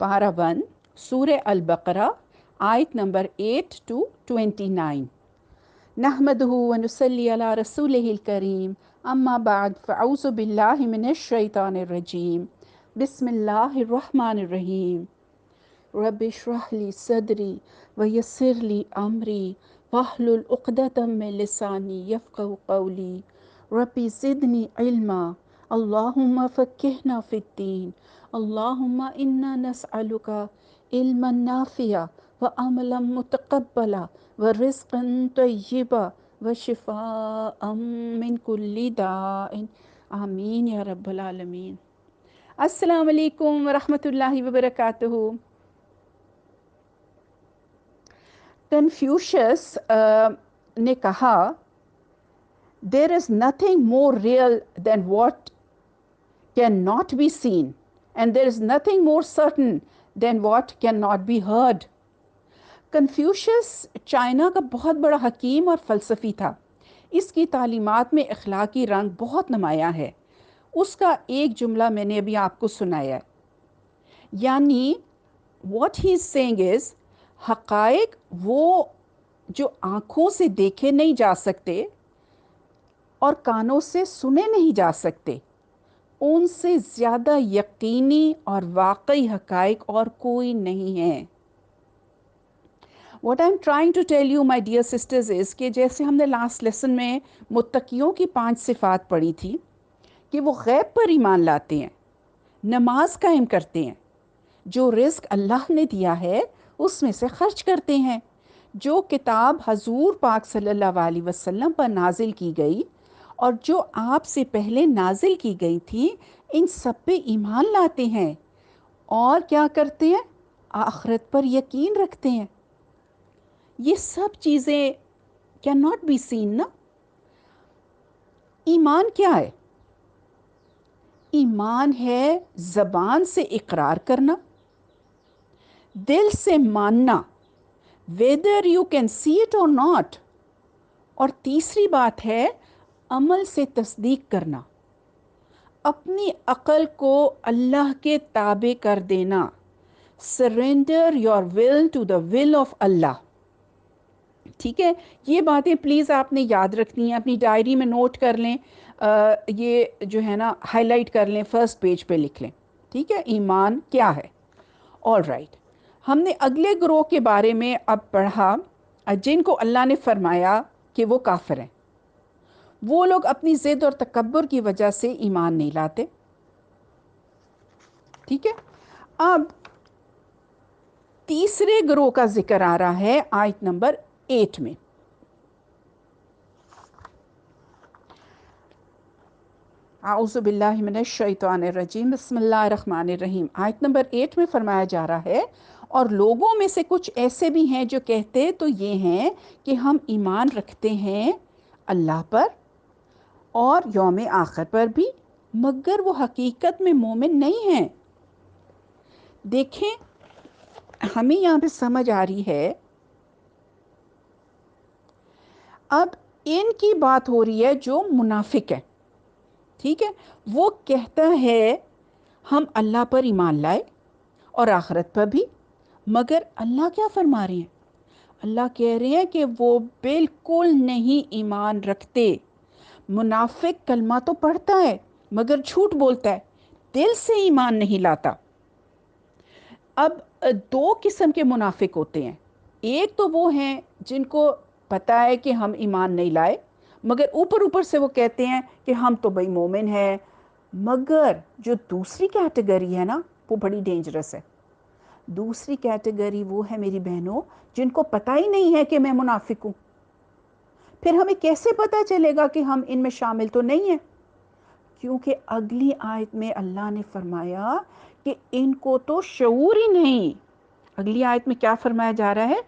Para 1, Surah Al-Baqarah, ayat number 8 to 29. نحمده ونصلي على رسوله الكريم أما بعد فأعوذ بالله من الشيطان الرجيم بسم الله الرحمن الرحيم رب اشرح لي صدري ويسر لي أمري واحلل عقدة من لساني يفقهوا قولي ربي زدني علما اللهم فقهنا في الدين اللهم إنا نسألك علما نافعا وعملا متقبلا ورزقا طيبا وشفاء من كل داء آمین یا رب العالمین. السلام علیکم ورحمۃ اللہ وبرکاتہ. کنفیوشس نے کہا there is nothing more real than what cannot be seen and there is nothing more certain than what cannot be heard. Confucius China کا بہت بڑا حکیم اور فلسفی تھا. اس کی تعلیمات میں اخلاقی رنگ بہت نمایاں ہے. اس کا ایک جملہ میں نے ابھی آپ کو سنایا ہے. یعنی what he is saying is حقائق وہ جو آنکھوں سے دیکھے نہیں جا سکتے اور کانوں سے سنے نہیں جا سکتے، ان سے زیادہ یقینی اور واقعی حقائق اور کوئی نہیں ہیں. What I'm trying to tell you, my dear sisters, is کہ جیسے ہم نے لاسٹ لیسن میں متقیوں کی 5 صفات پڑھی تھی کہ وہ غیب پر ایمان لاتے ہیں، نماز قائم کرتے ہیں، جو رزق اللہ نے دیا ہے اس میں سے خرچ کرتے ہیں، جو کتاب حضور پاک صلی اللہ علیہ وسلم پر نازل کی گئی اور جو آپ سے پہلے نازل کی گئی تھی ان سب پہ ایمان لاتے ہیں، اور کیا کرتے ہیں؟ آخرت پر یقین رکھتے ہیں. یہ سب چیزیں کین ناٹ بی سین نا. ایمان کیا ہے؟ ایمان ہے زبان سے اقرار کرنا، دل سے ماننا whether you can see it or not، اور تیسری بات ہے عمل سے تصدیق کرنا، اپنی عقل کو اللہ کے تابع کر دینا. surrender your will to the will of اللہ. ٹھیک ہے، یہ باتیں پلیز آپ نے یاد رکھنی ہیں، اپنی ڈائری میں نوٹ کر لیں، یہ جو ہے نا ہائی لائٹ کر لیں، فرسٹ پیج پہ لکھ لیں. ٹھیک ہے، ایمان کیا ہے. آل رائٹ، ہم نے اگلے گروہ کے بارے میں اب پڑھا جن کو اللہ نے فرمایا کہ وہ کافر ہیں. وہ لوگ اپنی ضد اور تکبر کی وجہ سے ایمان نہیں لاتے. ٹھیک ہے، اب تیسرے گروہ کا ذکر آ رہا ہے آیت نمبر 8 میں. اعوذ باللہ من الشیطان الرجیم بسم اللہ الرحمن الرحیم. آیت نمبر 8 میں فرمایا جا رہا ہے اور لوگوں میں سے کچھ ایسے بھی ہیں جو کہتے تو یہ ہیں کہ ہم ایمان رکھتے ہیں اللہ پر اور یوم آخر پر بھی، مگر وہ حقیقت میں مومن نہیں ہیں. دیکھیں ہمیں یہاں پہ سمجھ آ رہی ہے، اب ان کی بات ہو رہی ہے جو منافق ہے. ٹھیک ہے، وہ کہتا ہے ہم اللہ پر ایمان لائے اور آخرت پر بھی، مگر اللہ کیا فرما رہے ہیں؟ اللہ کہہ رہے ہیں کہ وہ بالکل نہیں ایمان رکھتے. منافق کلمہ تو پڑھتا ہے مگر جھوٹ بولتا ہے، دل سے ایمان نہیں لاتا. اب 2 قسم کے منافق ہوتے ہیں. ایک تو وہ ہیں جن کو پتہ ہے کہ ہم ایمان نہیں لائے مگر اوپر اوپر سے وہ کہتے ہیں کہ ہم تو بھائی مومن ہیں. مگر جو دوسری کیٹیگری ہے نا وہ بڑی ڈینجرس ہے. دوسری کیٹیگری وہ ہے میری بہنوں جن کو پتہ ہی نہیں ہے کہ میں منافق ہوں. پھر ہمیں کیسے پتہ چلے گا کہ ہم ان میں شامل تو نہیں ہیں؟ کیونکہ اگلی آیت میں اللہ نے فرمایا کہ ان کو تو شعور ہی نہیں. اگلی آیت میں کیا فرمایا جا رہا ہے؟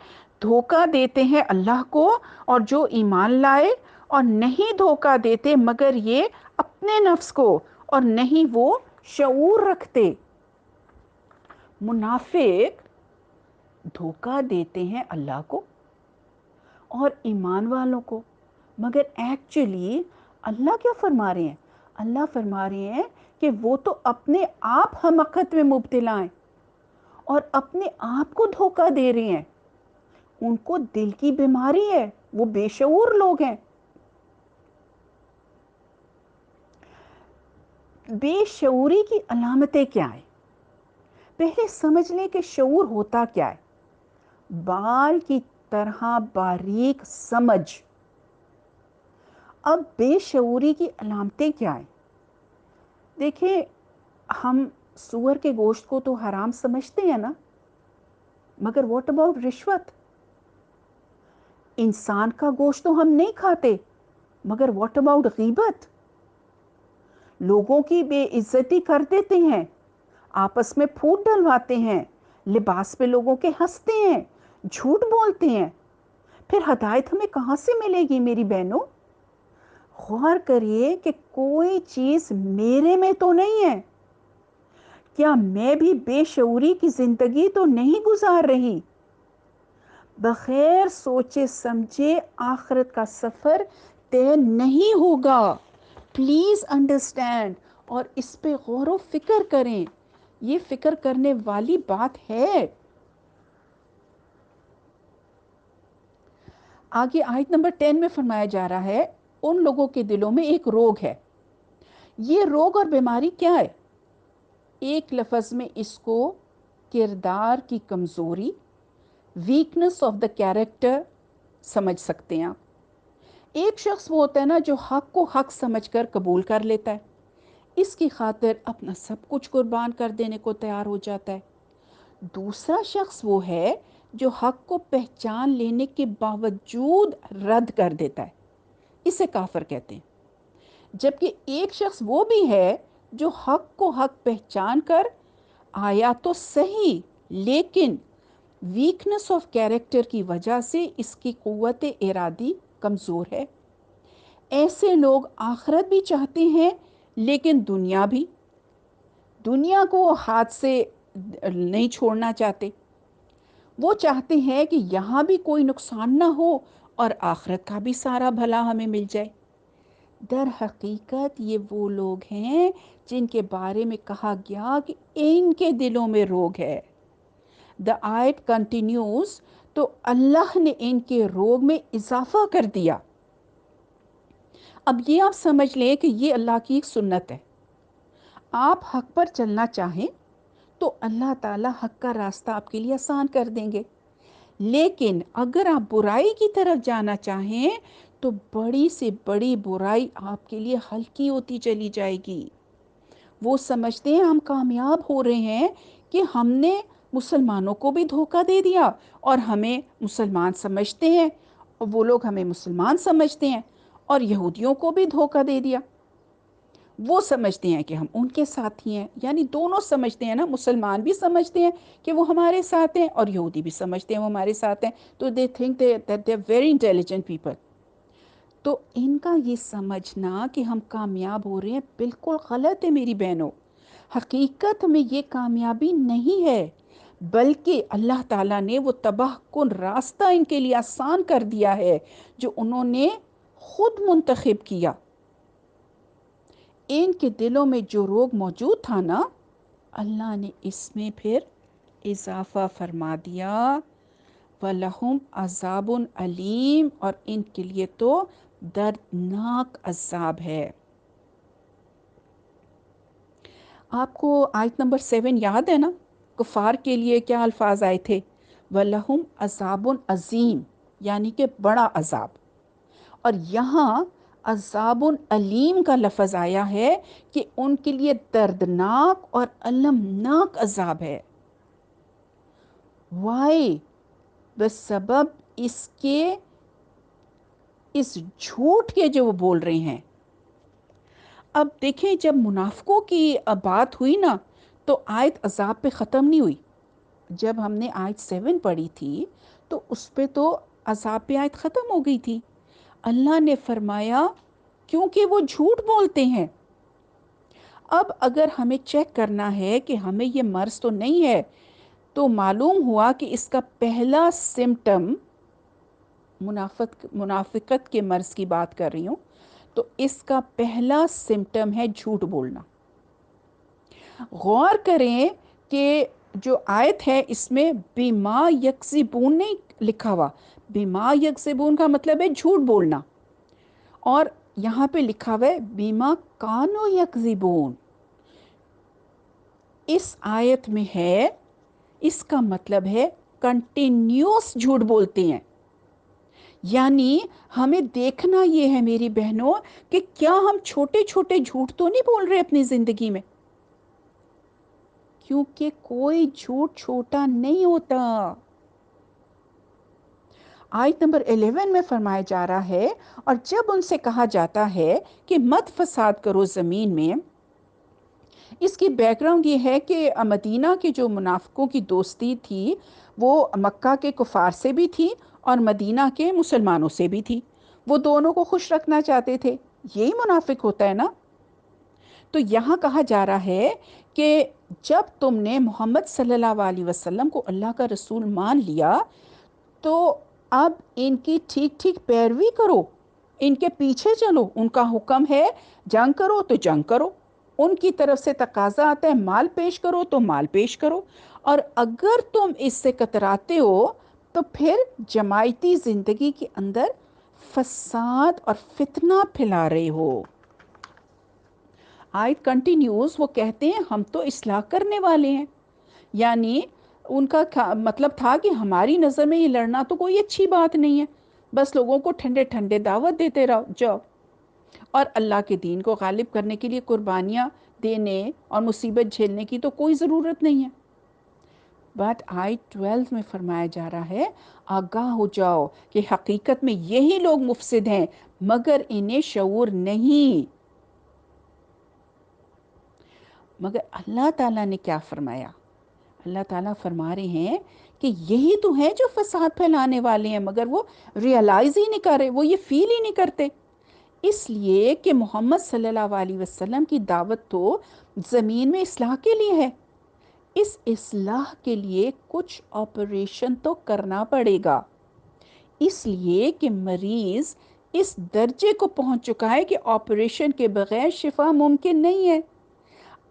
دھوکہ دیتے ہیں اللہ کو اور جو ایمان لائے، اور نہیں دھوکہ دیتے مگر یہ اپنے نفس کو، اور نہیں وہ شعور رکھتے. منافق دھوکہ دیتے ہیں اللہ کو اور ایمان والوں کو، مگر ایکچولی اللہ کیا فرما رہے ہیں؟ اللہ فرما رہے ہیں کہ وہ تو اپنے آپ حماقت میں مبتلا ہیں اور اپنے آپ کو دھوکہ دے رہے ہیں. ان کو دل کی بیماری ہے، وہ بے شعور لوگ ہیں. بے شعوری کی علامتیں کیا ہیں؟ پہلے سمجھ لیں کہ شعور ہوتا کیا ہے. بال کی طرح باریک سمجھ. اب بے شعوری کی علامتیں کیا ہیں؟ دیکھیں، ہم سور کے گوشت کو تو حرام سمجھتے ہیں نا، مگر واٹ اباؤٹ رشوت؟ انسان کا گوشت تو ہم نہیں کھاتے، مگر واٹ اباؤٹ غیبت؟ لوگوں کی بے عزتی کر دیتے ہیں، آپس میں پھوٹ ڈلواتے ہیں، لباس پہ لوگوں کے ہنستے ہیں، جھوٹ بولتے ہیں. پھر ہدایت ہمیں کہاں سے ملے گی میری بہنوں؟ غور کریے کہ کوئی چیز میرے میں تو نہیں ہے. کیا میں بھی بے شعوری کی زندگی تو نہیں گزار رہی؟ بغیر سوچے سمجھے آخرت کا سفر طے نہیں ہوگا. پلیز انڈرسٹینڈ اور اس پہ غور و فکر کریں. یہ فکر کرنے والی بات ہے. آگے آیت نمبر 10 میں فرمایا جا رہا ہے ان لوگوں کے دلوں میں ایک روگ ہے. یہ روگ اور بیماری کیا ہے؟ ایک لفظ میں اس کو کردار کی کمزوری، ویکنس آف دا کیریکٹر سمجھ سکتے ہیں آپ. ایک شخص وہ ہوتا ہے نا جو حق کو حق سمجھ کر قبول کر لیتا ہے، اس کی خاطر اپنا سب کچھ قربان کر دینے کو تیار ہو جاتا ہے. دوسرا شخص وہ ہے جو حق کو پہچان لینے کے باوجود رد کر دیتا ہے، اسے کافر کہتے ہیں. جبکہ ایک شخص وہ بھی ہے جو حق کو حق پہچان کر آیا تو صحیح، لیکن ویکنس آف کیریکٹر کی وجہ سے اس کی قوت ارادی کمزور ہے. ایسے لوگ آخرت بھی چاہتے ہیں لیکن دنیا کو ہاتھ سے نہیں چھوڑنا چاہتے. وہ چاہتے ہیں کہ یہاں بھی کوئی نقصان نہ ہو اور آخرت کا بھی سارا بھلا ہمیں مل جائے. در حقیقت یہ وہ لوگ ہیں جن کے بارے میں کہا گیا کہ ان کے دلوں میں روگ ہے. دا آیت کنٹینیوز، تو اللہ نے ان کے روگ میں اضافہ کر دیا. اب یہ آپ سمجھ لیں کہ یہ اللہ کی ایک سنت ہے. آپ حق پر چلنا چاہیں تو اللہ تعالیٰ حق کا راستہ آپ کے لیے آسان کر دیں گے. لیکن اگر آپ برائی کی طرف جانا چاہیں تو بڑی سے بڑی برائی آپ کے لیے ہلکی ہوتی چلی جائے گی. وہ سمجھتے ہیں ہم کامیاب ہو رہے ہیں کہ ہم نے مسلمانوں کو بھی دھوکہ دے دیا اور ہمیں مسلمان سمجھتے ہیں، اور وہ لوگ ہمیں مسلمان سمجھتے ہیں اور یہودیوں کو بھی دھوکہ دے دیا. وہ سمجھتے ہیں کہ ہم ان کے ساتھی ہیں، یعنی دونوں سمجھتے ہیں نا، مسلمان بھی سمجھتے ہیں کہ وہ ہمارے ساتھ ہیں اور یہودی بھی سمجھتے ہیں وہ ہمارے ساتھ ہیں. تو they think that they're very intelligent people. تو ان کا یہ سمجھنا کہ ہم کامیاب ہو رہے ہیں بالکل غلط ہے میری بہنوں. حقیقت میں یہ کامیابی نہیں ہے، بلکہ اللہ تعالیٰ نے وہ تباہ کن راستہ ان کے لیے آسان کر دیا ہے جو انہوں نے خود منتخب کیا. ان کے دلوں میں جو روگ موجود تھا نا، اللہ نے اس میں پھر اضافہ فرما دیا. وَلَهُمْ عَذَابٌ علیم، اور ان کے لیے تو دردناک عذاب ہے. آپ کو آیت نمبر 7 یاد ہے نا؟ کفار کے لیے کیا الفاظ آئے تھے؟ وَلَهُمْ عَذَابٌ عظیم، یعنی کہ بڑا عذاب. اور یہاں عذاب علیم کا لفظ آیا ہے کہ ان کے لیے دردناک اور المناک عذاب ہے. وائی؟ بسبب اس کے، اس جھوٹ کے جو وہ بول رہے ہیں. اب دیکھیں، جب منافقوں کی بات ہوئی نا تو آیت عذاب پہ ختم نہیں ہوئی. جب ہم نے آیت 7 پڑھی تھی تو اس پہ تو عذاب پہ آیت ختم ہو گئی تھی. اللہ نے فرمایا کیونکہ وہ جھوٹ بولتے ہیں. اب اگر ہمیں چیک کرنا ہے کہ ہمیں یہ مرض تو نہیں ہے، تو معلوم ہوا کہ اس کا پہلا سمٹم، منافقت کے مرض کی بات کر رہی ہوں، تو اس کا پہلا سمٹم ہے جھوٹ بولنا. غور کریں کہ جو آیت ہے اس میں بیما یکذبون نہیں لکھا ہوا. بیما یکذبون کا مطلب ہے جھوٹ بولنا، اور یہاں پہ لکھا ہوا ہے بیما کانو یکذبون. اس آیت میں ہے، اس کا مطلب ہے کنٹینیوس جھوٹ بولتے ہیں. یعنی ہمیں دیکھنا یہ ہے میری بہنوں کہ کیا ہم چھوٹے چھوٹے جھوٹ تو نہیں بول رہے اپنی زندگی میں، کیونکہ کوئی جھوٹ چھوٹا نہیں ہوتا. آیت نمبر 11 میں فرمایا جا رہا ہے، اور جب ان سے کہا جاتا ہے کہ مت فساد کرو زمین میں. اس کی بیک گراؤنڈ یہ ہے کہ مدینہ کے جو منافقوں کی دوستی تھی وہ مکہ کے کفار سے بھی تھی اور مدینہ کے مسلمانوں سے بھی تھی. وہ دونوں کو خوش رکھنا چاہتے تھے. یہی منافق ہوتا ہے نا. تو یہاں کہا جا رہا ہے کہ جب تم نے محمد صلی اللہ علیہ وسلم کو اللہ کا رسول مان لیا تو اب ان کی ٹھیک ٹھیک پیروی کرو، ان کے پیچھے چلو. ان کا حکم ہے جنگ کرو تو جنگ کرو، ان کی طرف سے تقاضا آتا ہے مال پیش کرو تو مال پیش کرو. اور اگر تم اس سے کتراتے ہو تو پھر جماعتی زندگی کے اندر فساد اور فتنہ پھیلا رہے ہو. آیت کنٹینیوز، وہ کہتے ہیں ہم تو اصلاح کرنے والے ہیں. یعنی ان کا مطلب تھا کہ ہماری نظر میں یہ لڑنا تو کوئی اچھی بات نہیں ہے، بس لوگوں کو ٹھنڈے ٹھنڈے دعوت دیتے جاؤ، اور اللہ کے دین کو غالب کرنے کے لیے قربانیاں دینے اور مصیبت جھیلنے کی تو کوئی ضرورت نہیں ہے. بات آیت 12 میں فرمایا جا رہا ہے آگاہ ہو جاؤ کہ حقیقت میں یہی لوگ مفسد ہیں مگر انہیں شعور نہیں. مگر اللہ تعالیٰ نے کیا فرمایا؟ اللہ تعالیٰ فرما رہے ہیں کہ یہی تو ہیں جو فساد پھیلانے والے ہیں، مگر وہ ریئلائز ہی نہیں کر رہے، وہ یہ فیل ہی نہیں کرتے. اس لیے کہ محمد صلی اللہ علیہ وسلم کی دعوت تو زمین میں اصلاح کے لیے ہے. اس اصلاح کے لیے کچھ آپریشن تو کرنا پڑے گا، اس لیے کہ مریض اس درجے کو پہنچ چکا ہے کہ آپریشن کے بغیر شفا ممکن نہیں ہے.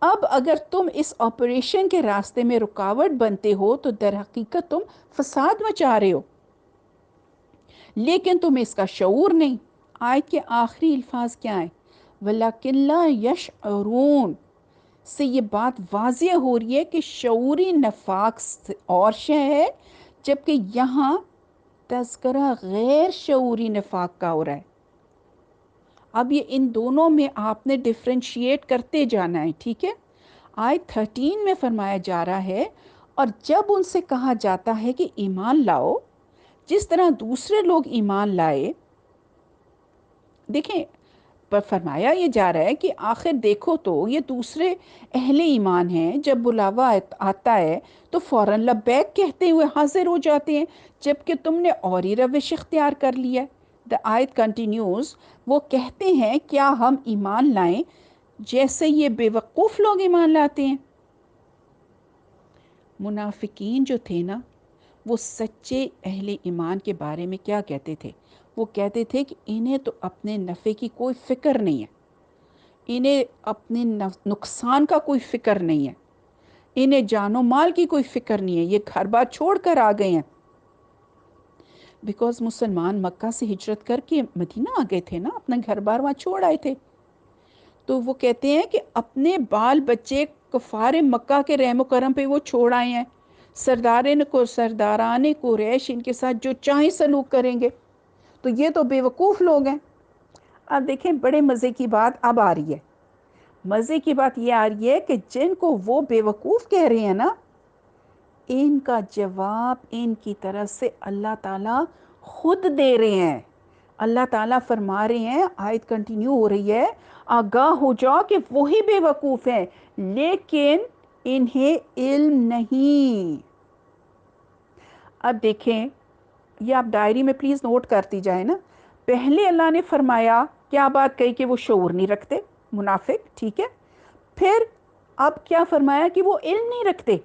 اب اگر تم اس آپریشن کے راستے میں رکاوٹ بنتے ہو تو در حقیقت تم فساد مچا رہے ہو، لیکن تمہیں اس کا شعور نہیں. آیت کے آخری الفاظ کیا ہیں؟ وَلَكِنْ لَا يَشْعُرُونَ سے یہ بات واضح ہو رہی ہے کہ شعوری نفاق اور شے ہے، جبکہ یہاں تذکرہ غیر شعوری نفاق کا ہو رہا ہے. اب یہ ان دونوں میں آپ نے ڈفرینشیٹ کرتے جانا ہے، ٹھیک ہے. آیت 13 میں فرمایا جا رہا ہے اور جب ان سے کہا جاتا ہے کہ ایمان لاؤ جس طرح دوسرے لوگ ایمان لائے. دیکھیں پر فرمایا یہ جا رہا ہے کہ آخر دیکھو تو یہ دوسرے اہل ایمان ہیں، جب بلاوا آتا ہے تو فوراً لبیک کہتے ہوئے حاضر ہو جاتے ہیں، جبکہ تم نے اور ہی روش اختیار کر لیا. دا آیت کنٹینیوز، وہ کہتے ہیں کیا ہم ایمان لائیں جیسے یہ بے وقوف لوگ ایمان لاتے ہیں. منافقین جو تھے نا، وہ سچے اہل ایمان کے بارے میں کیا کہتے تھے؟ وہ کہتے تھے کہ انہیں تو اپنے نفع کی کوئی فکر نہیں ہے، انہیں اپنے نقصان کا کوئی فکر نہیں ہے، انہیں جان و مال کی کوئی فکر نہیں ہے. یہ گھر بار چھوڑ کر آ گئے ہیں، بیکاز مسلمان مکہ سے ہجرت کر کے مدینہ آ گئے تھے نا، اپنا گھر بار وہاں چھوڑ آئے تھے. تو وہ کہتے ہیں کہ اپنے بال بچے کفار مکہ کے رحم و کرم پہ وہ چھوڑ آئے ہیں. سرداران قریش ان کے ساتھ جو چاہیں سلوک کریں گے. تو یہ تو بے وقوف لوگ ہیں. اب دیکھیں بڑے مزے کی بات اب آ رہی ہے. مزے کی بات یہ آ رہی ہے کہ جن کو وہ بے وقوف کہہ رہے ہیں نا، ان کا جواب ان کی طرف سے اللہ تعالیٰ خود دے رہے ہیں. اللہ تعالیٰ فرما رہے ہیں، آیت کنٹینیو ہو رہی ہے، آگاہ ہو جاؤ کہ وہی بے وقوف ہیں لیکن انہیں علم نہیں. اب دیکھیں یہ آپ ڈائری میں پلیز نوٹ کرتی جائیں نا. پہلے اللہ نے فرمایا کیا بات کہی کہ وہ شعور نہیں رکھتے منافق، ٹھیک ہے. پھر اب کیا فرمایا کہ وہ علم نہیں رکھتے.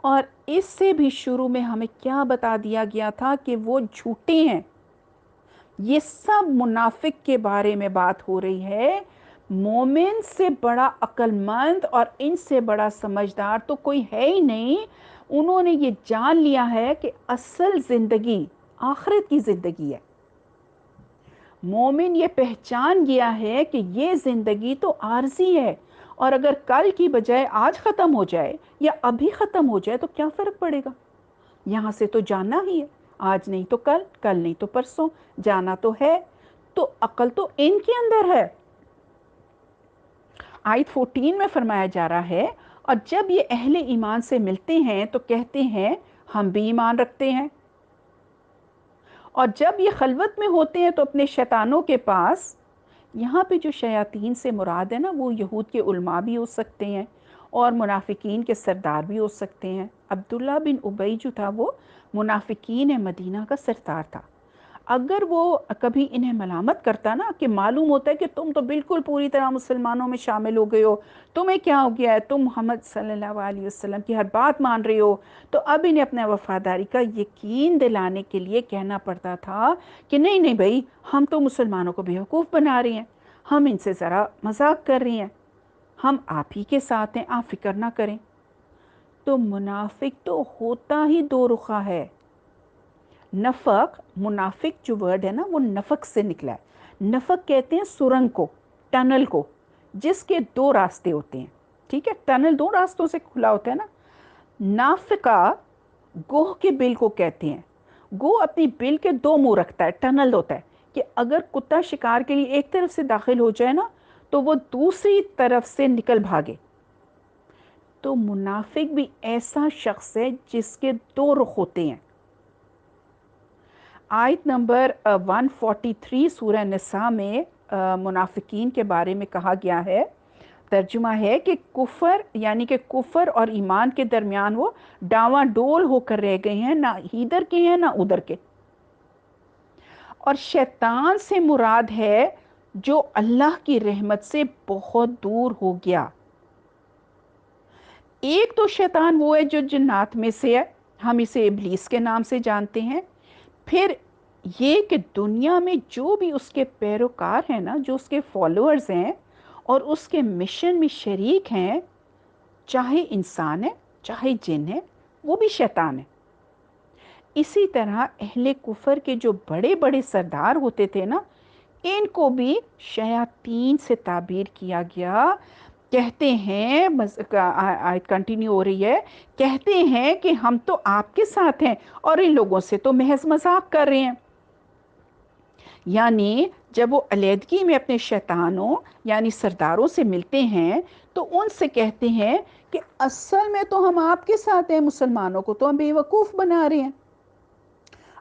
اور اس سے بھی شروع میں ہمیں کیا بتا دیا گیا تھا کہ وہ جھوٹے ہیں. یہ سب منافق کے بارے میں بات ہو رہی ہے. مومن سے بڑا عقل مند اور ان سے بڑا سمجھدار تو کوئی ہے ہی نہیں. انہوں نے یہ جان لیا ہے کہ اصل زندگی آخرت کی زندگی ہے. مومن یہ پہچان گیا ہے کہ یہ زندگی تو عارضی ہے، اور اگر کل کی بجائے آج ختم ہو جائے یا ابھی ختم ہو جائے تو کیا فرق پڑے گا؟ یہاں سے تو جانا ہی ہے، آج نہیں تو کل، کل نہیں تو پرسوں، جانا تو ہے. تو عقل تو ان کے اندر ہے. آیت 14 میں فرمایا جا رہا ہے، اور جب یہ اہل ایمان سے ملتے ہیں تو کہتے ہیں ہم بھی ایمان رکھتے ہیں، اور جب یہ خلوت میں ہوتے ہیں تو اپنے شیطانوں کے پاس. یہاں پہ جو شیاطین سے مراد ہے نا، وہ یہود کے علماء بھی ہو سکتے ہیں اور منافقین کے سردار بھی ہو سکتے ہیں. عبداللہ بن ابی جو تھا وہ منافقین مدینہ کا سردار تھا. اگر وہ کبھی انہیں ملامت کرتا نا، کہ معلوم ہوتا ہے کہ تم تو بالکل پوری طرح مسلمانوں میں شامل ہو گئے ہو، تمہیں کیا ہو گیا ہے، تم محمد صلی اللہ علیہ وسلم کی ہر بات مان رہے ہو، تو اب انہیں اپنے وفاداری کا یقین دلانے کے لیے کہنا پڑتا تھا کہ نہیں نہیں بھائی، ہم تو مسلمانوں کو بیوقوف بنا رہے ہیں، ہم ان سے ذرا مذاق کر رہے ہیں، ہم آپ ہی کے ساتھ ہیں، آپ فکر نہ کریں. تو منافق تو ہوتا ہی دو رخا ہے. نفق، منافق جو ورڈ ہے نا وہ نفق سے نکلا ہے. نفق کہتے ہیں سرنگ کو، ٹنل کو، جس کے دو راستے ہوتے ہیں. ٹھیک ہے، ٹنل دو راستوں سے کھلا ہوتا ہے نا. نافقہ گوہ کے بل کو کہتے ہیں. گوہ اپنی بل کے دو منہ رکھتا ہے، ٹنل ہوتا ہے کہ اگر کتا شکار کے لیے ایک طرف سے داخل ہو جائے نا تو وہ دوسری طرف سے نکل بھاگے. تو منافق بھی ایسا شخص ہے جس کے دو رخ ہوتے ہیں. آیت نمبر 143 سورہ نساء میں منافقین کے بارے میں کہا گیا ہے، ترجمہ ہے کہ کفر، یعنی کہ کفر اور ایمان کے درمیان وہ ڈاواں ڈول ہو کر رہ گئے ہیں، نہ ادھر کے ہیں نہ ادھر کے. اور شیطان سے مراد ہے جو اللہ کی رحمت سے بہت دور ہو گیا. ایک تو شیطان وہ ہے جو جنات میں سے ہے، ہم اسے ابلیس کے نام سے جانتے ہیں. پھر یہ کہ دنیا میں جو بھی اس کے پیروکار ہیں نا، جو اس کے فالوورز ہیں اور اس کے مشن میں شریک ہیں، چاہے انسان ہے چاہے جن ہے، وہ بھی شیطان ہے. اسی طرح اہل کفر کے جو بڑے بڑے سردار ہوتے تھے نا، ان کو بھی شیاطین سے تعبیر کیا گیا. کہتے ہیں، آیت کنٹینیو ہو رہی ہے، کہتے ہیں کہ ہم تو آپ کے ساتھ ہیں اور ان لوگوں سے تو محض مذاق کر رہے ہیں. یعنی جب وہ علیحدگی میں اپنے شیطانوں یعنی سرداروں سے ملتے ہیں تو ان سے کہتے ہیں کہ اصل میں تو ہم آپ کے ساتھ ہیں، مسلمانوں کو تو ہم بے وقوف بنا رہے ہیں.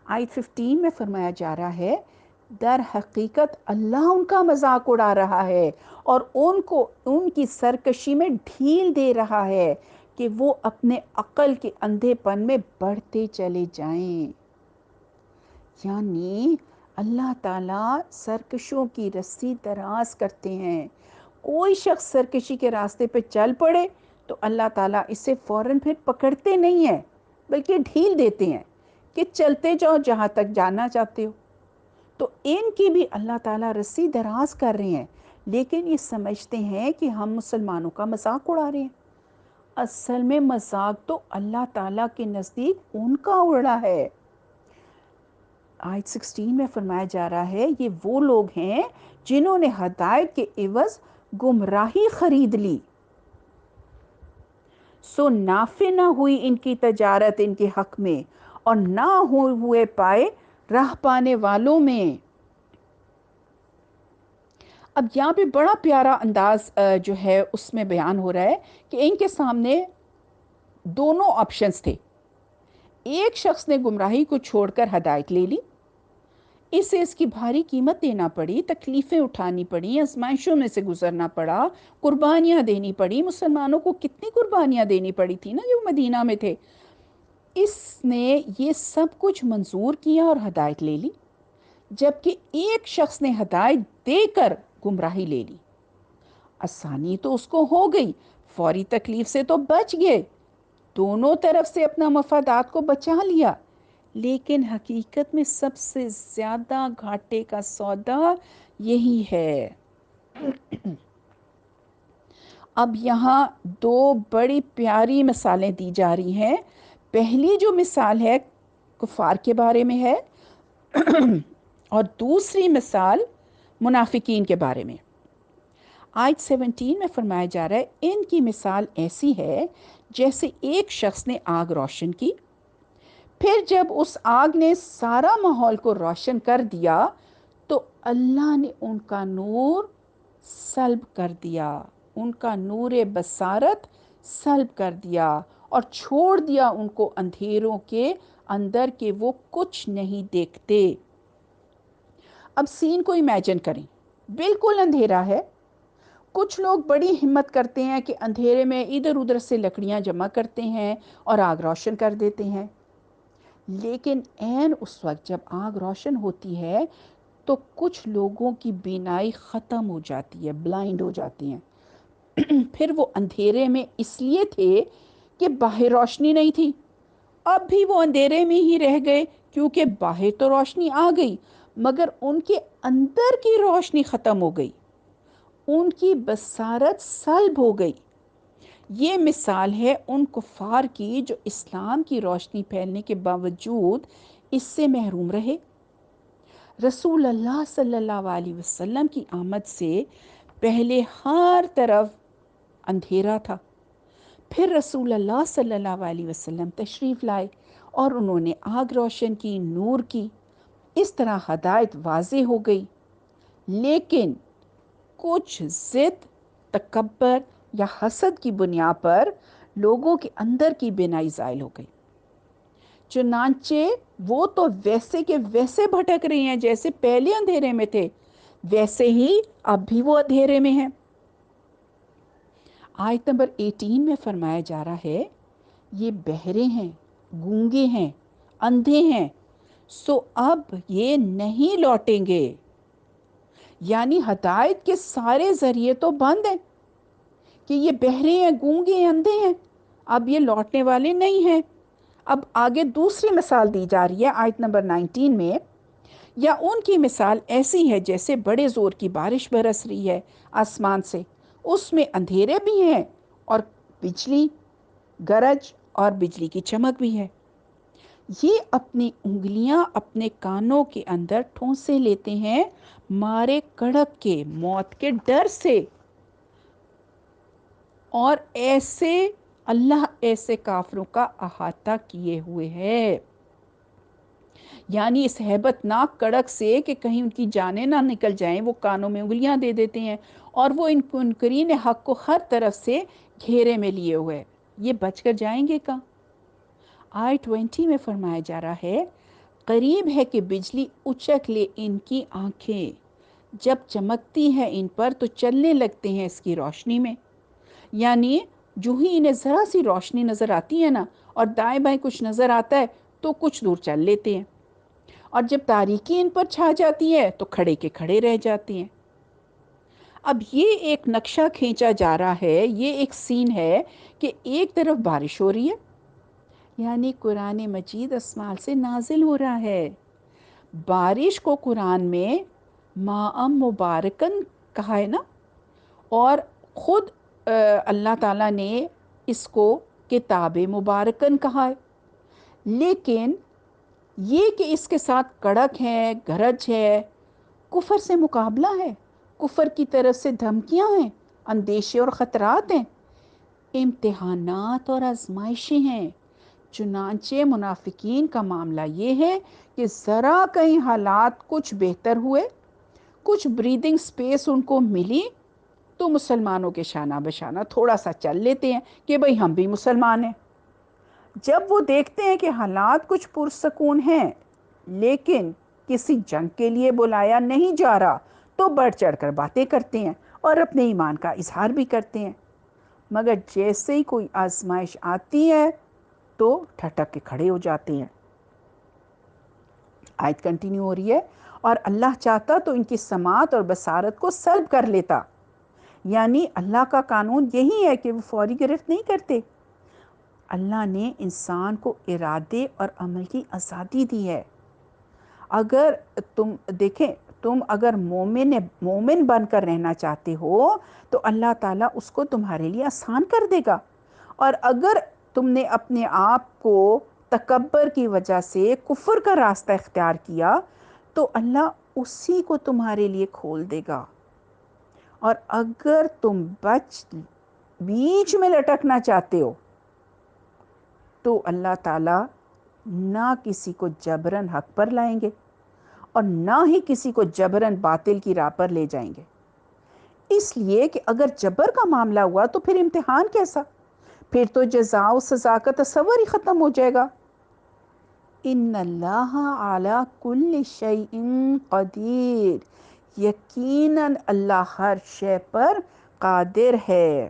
آیت 15 میں فرمایا جا رہا ہے، در حقیقت اللہ ان کا مذاق اڑا رہا ہے اور ان کو ان کی سرکشی میں ڈھیل دے رہا ہے کہ وہ اپنے عقل کے اندھے پن میں بڑھتے چلے جائیں. یعنی اللہ تعالیٰ سرکشوں کی رسی دراز کرتے ہیں. کوئی شخص سرکشی کے راستے پہ چل پڑے تو اللہ تعالیٰ اسے فوراً پھر پکڑتے نہیں ہیں، بلکہ ڈھیل دیتے ہیں کہ چلتے جاؤ جہاں تک جانا چاہتے ہو. تو ان کی بھی اللہ تعالیٰ رسی دراز کر رہے ہیں، لیکن یہ سمجھتے ہیں کہ ہم مسلمانوں کا مذاق اڑا رہے ہیں. اصل میں مذاق تو اللہ تعالیٰ کے نزدیک ان کا اڑا ہے. آیت 16 میں فرمایا جا رہا ہے، یہ وہ لوگ ہیں جنہوں نے ہدایت کے عوض گمراہی خرید لی، سو نافع نہ ہوئی ان کی تجارت ان کے حق میں اور نہ ہوئے پائے راہ پانے والوں میں. اب یہاں پہ بڑا پیارا انداز جو ہے اس میں بیان ہو رہا ہے کہ ان کے سامنے دونوں آپشنز تھے. ایک شخص نے گمراہی کو چھوڑ کر ہدایت لے لی، اسے اس کی بھاری قیمت دینا پڑی، تکلیفیں اٹھانی پڑی، آزمائشوں میں سے گزرنا پڑا، قربانیاں دینی پڑی. مسلمانوں کو کتنی قربانیاں دینی پڑی تھی نا جو مدینہ میں تھے. اس نے یہ سب کچھ منظور کیا اور ہدایت لے لی، جبکہ ایک شخص نے ہدایت دے کر گمراہی لے لی. آسانی تو اس کو ہو گئی، فوری تکلیف سے تو بچ گئے، دونوں طرف سے اپنا مفادات کو بچا لیا، لیکن حقیقت میں سب سے زیادہ گھاٹے کا سودا یہی ہے. اب یہاں دو بڑی پیاری مثالیں دی جا رہی ہیں. پہلی جو مثال ہے کفار کے بارے میں ہے اور دوسری مثال منافقین کے بارے میں. آیت 17 میں فرمایا جا رہا ہے ان کی مثال ایسی ہے جیسے ایک شخص نے آگ روشن کی، پھر جب اس آگ نے سارا ماحول کو روشن کر دیا تو اللہ نے ان کا نور سلب کر دیا، ان کا نور بصارت سلب کر دیا اور چھوڑ دیا ان کو اندھیروں کے اندر کہ وہ کچھ نہیں دیکھتے. اب سین کو امیجن کریں، بالکل اندھیرا ہے. کچھ لوگ بڑی ہمت کرتے ہیں کہ اندھیرے میں ادھر ادھر سے لکڑیاں جمع کرتے ہیں اور آگ روشن کر دیتے ہیں، لیکن عین اس وقت جب آگ روشن ہوتی ہے تو کچھ لوگوں کی بینائی ختم ہو جاتی ہے، بلائنڈ ہو جاتی ہیں. پھر وہ اندھیرے میں اس لیے تھے کہ باہر روشنی نہیں تھی، اب بھی وہ اندھیرے میں ہی رہ گئے کیونکہ باہر تو روشنی آ گئی مگر ان کے اندر کی روشنی ختم ہو گئی، ان کی بصارت سلب ہو گئی. یہ مثال ہے ان کفار کی جو اسلام کی روشنی پھیلنے کے باوجود اس سے محروم رہے. رسول اللہ صلی اللہ علیہ وسلم کی آمد سے پہلے ہر طرف اندھیرا تھا، پھر رسول اللہ صلی اللہ علیہ وسلم تشریف لائے اور انہوں نے آگ روشن کی، نور کی. اس طرح ہدایت واضح ہو گئی، لیکن کچھ ضد، تکبر یا حسد کی بنیاد پر لوگوں کے اندر کی بینائی زائل ہو گئی. چنانچہ وہ تو ویسے کے ویسے بھٹک رہے ہیں جیسے پہلے اندھیرے میں تھے، ویسے ہی اب بھی وہ اندھیرے میں ہیں. آیت نمبر 18 میں فرمایا جا رہا ہے یہ بہرے ہیں، گونگے ہیں، اندھے ہیں، سو اب یہ نہیں لوٹیں گے. یعنی ہدایت کے سارے ذریعے تو بند ہیں کہ یہ بہرے ہیں، گونگے ہیں، اندھے ہیں، اب یہ لوٹنے والے نہیں ہیں. اب آگے دوسری مثال دی جا رہی ہے آیت نمبر 19 میں، یا ان کی مثال ایسی ہے جیسے بڑے زور کی بارش برس رہی ہے آسمان سے، اس میں اندھیرے بھی ہیں اور بجلی گرج اور بجلی کی چمک بھی ہے. یہ اپنی انگلیاں اپنے کانوں کے اندر ٹھونسے لیتے ہیں مارے کڑک کے، موت کے ڈر سے. اور ایسے اللہ ایسے کافروں کا احاطہ کیے ہوئے ہے، یعنی اس ہیبت ناک کڑک سے کہ کہیں ان کی جانیں نہ نکل جائیں، وہ کانوں میں انگلیاں دے دیتے ہیں اور وہ ان منکرین حق کو ہر طرف سے گھیرے میں لیے ہوئے. یہ بچ کر جائیں گے کہاں؟ آیت 20 میں فرمایا جا رہا ہے قریب ہے کہ بجلی اچک لے ان کی آنکھیں، جب چمکتی ہے ان پر تو چلنے لگتے ہیں اس کی روشنی میں. یعنی جو ہی انہیں ذرا سی روشنی نظر آتی ہے نا اور دائیں بائیں کچھ نظر آتا ہے تو کچھ دور چل لیتے ہیں، اور جب تاریکی ان پر چھا جاتی ہے تو کھڑے کے کھڑے رہ جاتے ہیں. اب یہ ایک نقشہ کھینچا جا رہا ہے، یہ ایک سین ہے کہ ایک طرف بارش ہو رہی ہے، یعنی قرآن مجید اسمان سے نازل ہو رہا ہے. بارش کو قرآن میں ماء مبارکن کہا ہے نا، اور خود اللہ تعالیٰ نے اس کو کتاب مبارکن کہا ہے. لیکن یہ کہ اس کے ساتھ کڑک ہے، گرج ہے، کفر سے مقابلہ ہے، کفر کی طرف سے دھمکیاں ہیں، اندیشے اور خطرات ہیں، امتحانات اور آزمائشیں ہیں. چنانچہ منافقین کا معاملہ یہ ہے کہ ذرا کہیں حالات کچھ بہتر ہوئے، کچھ بریدنگ سپیس ان کو ملی تو مسلمانوں کے شانہ بشانہ تھوڑا سا چل لیتے ہیں کہ بھئی ہم بھی مسلمان ہیں. جب وہ دیکھتے ہیں کہ حالات کچھ پرسکون ہیں لیکن کسی جنگ کے لیے بلایا نہیں جا رہا تو بڑھ چڑھ کر باتیں کرتے ہیں اور اپنے ایمان کا اظہار بھی کرتے ہیں، مگر جیسے ہی کوئی آزمائش آتی ہے تو ٹھٹک کے کھڑے ہو جاتے ہیں. آیت کنٹینیو ہو رہی ہے اور اللہ چاہتا تو ان کی سماعت اور بصارت کو سلب کر لیتا. یعنی اللہ کا قانون یہی ہے کہ وہ فوری گرفت نہیں کرتے. اللہ نے انسان کو ارادے اور عمل کی آزادی دی ہے. اگر تم دیکھیں تم اگر مومن بن کر رہنا چاہتے ہو تو اللہ تعالیٰ اس کو تمہارے لیے آسان کر دے گا، اور اگر تم نے اپنے آپ کو تکبر کی وجہ سے کفر کا راستہ اختیار کیا تو اللہ اسی کو تمہارے لیے کھول دے گا، اور اگر تم بیچ میں لٹکنا چاہتے ہو تو اللہ تعالیٰ نہ کسی کو جبراً حق پر لائیں گے اور نہ ہی کسی کو جبراً باطل کی راہ پر لے جائیں گے، اس لیے کہ اگر جبر کا معاملہ ہوا تو پھر امتحان کیسا؟ پھر تو جزا و سزا کا تصور ہی ختم ہو جائے گا۔ ان اللہ علی کل شیء قدیر، یقیناً اللہ ہر شے پر قادر ہے۔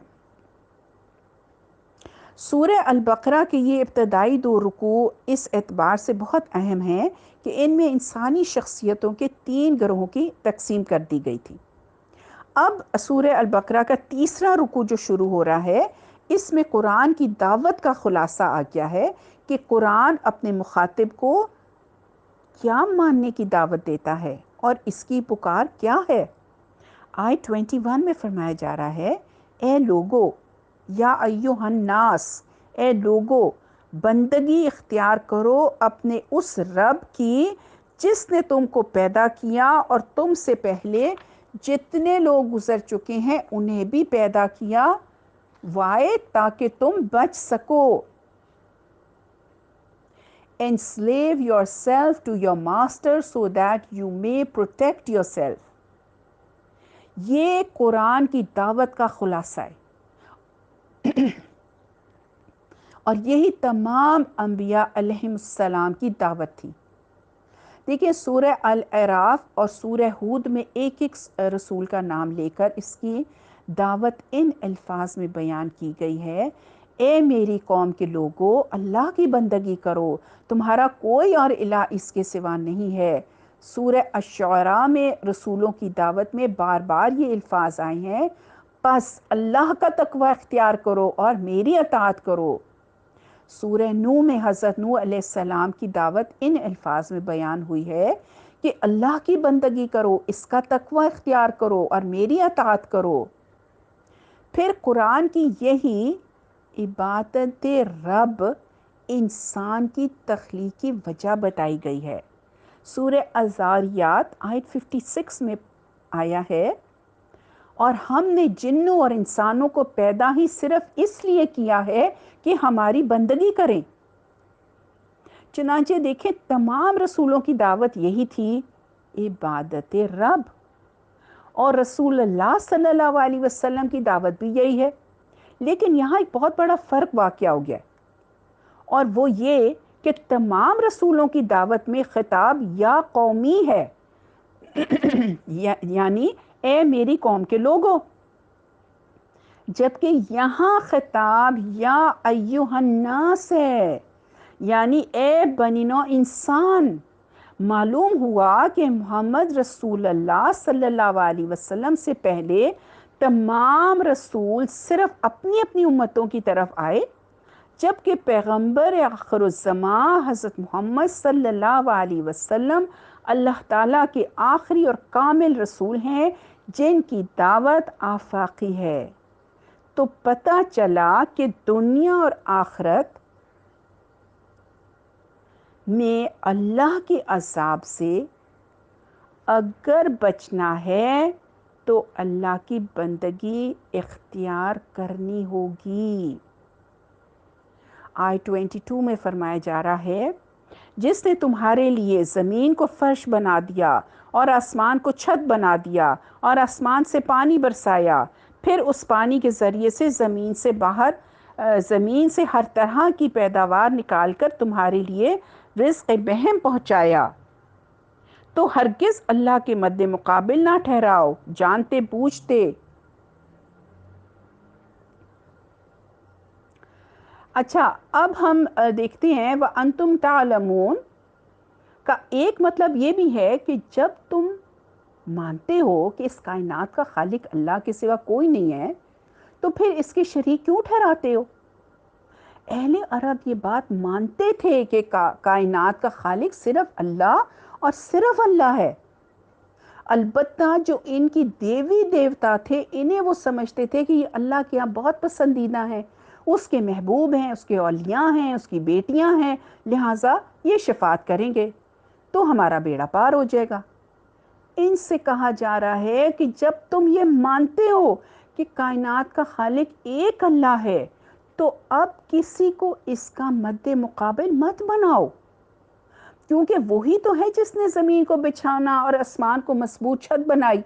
سورہ البقرہ کے یہ ابتدائی 2 رکوع اس اعتبار سے بہت اہم ہیں کہ ان میں انسانی شخصیتوں کے 3 گروہوں کی تقسیم کر دی گئی تھی۔ اب سورہ البقرہ کا 3واں رکوع جو شروع ہو رہا ہے، اس میں قرآن کی دعوت کا خلاصہ آ گیا ہے کہ قرآن اپنے مخاطب کو کیا ماننے کی دعوت دیتا ہے اور اس کی پکار کیا ہے۔ آیت 21 میں فرمایا جا رہا ہے، اے لوگو، یا ایھا الناس، اے لوگو، بندگی اختیار کرو اپنے اس رب کی جس نے تم کو پیدا کیا اور تم سے پہلے جتنے لوگ گزر چکے ہیں انہیں بھی پیدا کیا، وائے تاکہ تم بچ سکو۔ Enslave yourself to your master so that you may protect yourself۔ یہ قرآن کی دعوت کا خلاصہ ہے، اور یہی تمام انبیاء علیہم السلام کی دعوت تھی۔ دیکھیں سورہ الاعراف اور سورہ ہود میں ایک رسول کا نام لے کر اس کی دعوت ان الفاظ میں بیان کی گئی ہے، اے میری قوم کے لوگو، اللہ کی بندگی کرو، تمہارا کوئی اور الہ اس کے سوا نہیں ہے۔ سورہ الشعراء میں رسولوں کی دعوت میں بار بار یہ الفاظ آئے ہیں، پس اللہ کا تقوی اختیار کرو اور میری اطاعت کرو۔ سورہ نوح میں حضرت نوح علیہ السلام کی دعوت ان الفاظ میں بیان ہوئی ہے کہ اللہ کی بندگی کرو، اس کا تقوی اختیار کرو اور میری اطاعت کرو۔ پھر قرآن کی یہی عبادت رب انسان کی تخلیقی وجہ بتائی گئی ہے۔ سورہ الذاریات آیت 56 میں آیا ہے، اور ہم نے جنوں اور انسانوں کو پیدا ہی صرف اس لیے کیا ہے کہ ہماری بندگی کریں۔ چنانچہ دیکھیں تمام رسولوں کی دعوت یہی تھی، عبادت رب، اور رسول اللہ صلی اللہ علیہ وسلم کی دعوت بھی یہی ہے، لیکن یہاں ایک بہت بڑا فرق واقع ہو گیا، اور وہ یہ کہ تمام رسولوں کی دعوت میں خطاب یا قومی ہے، یعنی اے میری قوم کے لوگوں، جبکہ یہاں خطاب یا ایھا الناس ہے، یعنی اے بنی نوع انسان۔ معلوم ہوا کہ محمد رسول اللہ صلی اللہ علیہ وسلم سے پہلے تمام رسول صرف اپنی اپنی امتوں کی طرف آئے، جبکہ پیغمبر آخر الزمان حضرت محمد صلی اللہ علیہ وسلم اللہ تعالیٰ کے آخری اور کامل رسول ہیں جن کی دعوت آفاقی ہے۔ تو پتہ چلا کہ دنیا اور آخرت میں اللہ کے عذاب سے اگر بچنا ہے تو اللہ کی بندگی اختیار کرنی ہوگی۔ آیت 22 میں فرمایا جا رہا ہے، جس نے تمہارے لیے زمین کو فرش بنا دیا اور آسمان کو چھت بنا دیا اور آسمان سے پانی برسایا، پھر اس پانی کے ذریعے سے زمین سے ہر طرح کی پیداوار نکال کر تمہارے لیے رزق بہم پہنچایا، تو ہرگز اللہ کے مد مقابل نہ ٹھہراؤ، جانتے بوجھتے۔ اچھا، اب ہم دیکھتے ہیں وَأَنْتُمْ تَعْلَمُونَ کا ایک مطلب یہ بھی ہے کہ جب تم مانتے ہو کہ اس کائنات کا خالق اللہ کے سوا کوئی نہیں ہے تو پھر اس کے شریک کیوں ٹھہراتے ہو؟ اہل عرب یہ بات مانتے تھے کہ کائنات کا خالق صرف اللہ اور صرف اللہ ہے۔ البتہ جو ان کی دیوی دیوتا تھے انہیں وہ سمجھتے تھے کہ یہ اللہ کے یہاں بہت پسندیدہ ہیں، اس کے محبوب ہیں، اس کے اولیاء ہیں، اس کی بیٹیاں ہیں، لہٰذا یہ شفاعت کریں گے تو ہمارا بیڑا پار ہو جائے گا۔ ان سے کہا جا رہا ہے کہ جب تم یہ مانتے ہو کہ کائنات کا خالق ایک اللہ ہے تو اب کسی کو اس کا مد مقابل مت بناؤ، کیونکہ وہی تو ہے جس نے زمین کو بچھانا اور آسمان کو مضبوط چھت بنائی۔